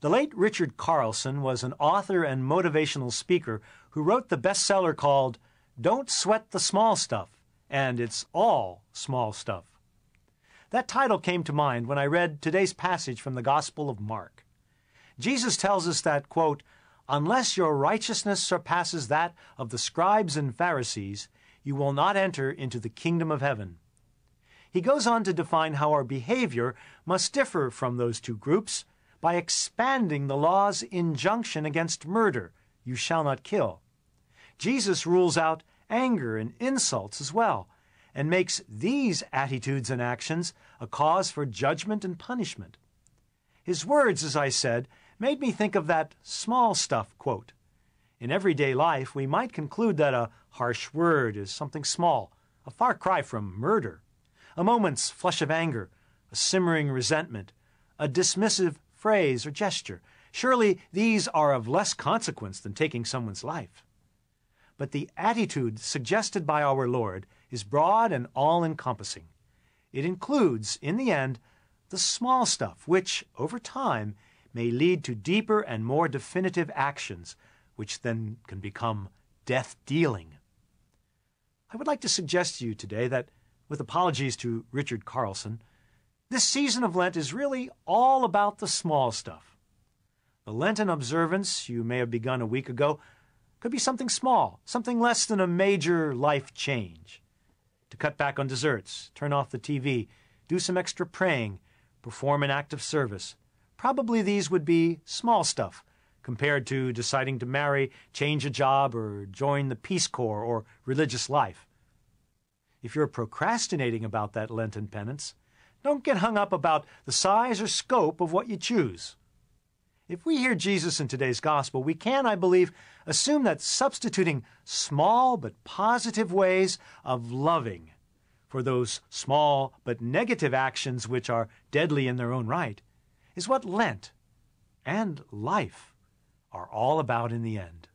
The late Richard Carlson was an author and motivational speaker who wrote the bestseller called Don't Sweat the Small Stuff, and It's All Small Stuff. That title came to mind when I read today's passage from the Gospel of Mark. Jesus tells us that, quote, "Unless your righteousness surpasses that of the scribes and Pharisees, you will not enter into the kingdom of heaven." He goes on to define how our behavior must differ from those two groups by expanding the law's injunction against murder, "You shall not kill." Jesus rules out anger and insults as well, and makes these attitudes and actions a cause for judgment and punishment. His words, as I said, made me think of that small stuff quote. In everyday life, we might conclude that a harsh word is something small, a far cry from murder. A moment's flush of anger, a simmering resentment, a dismissive phrase or gesture. Surely these are of less consequence than taking someone's life. But the attitude suggested by our Lord is broad and all-encompassing. It includes, in the end, the small stuff, which, over time, may lead to deeper and more definitive actions, which then can become death-dealing. I would like to suggest to you today that, with apologies to Richard Carlson, this season of Lent is really all about the small stuff. The Lenten observance you may have begun a week ago could be something small, something less than a major life change. To cut back on desserts, turn off the TV, do some extra praying, perform an act of service. Probably these would be small stuff compared to deciding to marry, change a job, or join the Peace Corps or religious life. If you're procrastinating about that Lenten penance, don't get hung up about the size or scope of what you choose. If we hear Jesus in today's gospel, we can, I believe, assume that substituting small but positive ways of loving for those small but negative actions which are deadly in their own right is what Lent and life are all about in the end.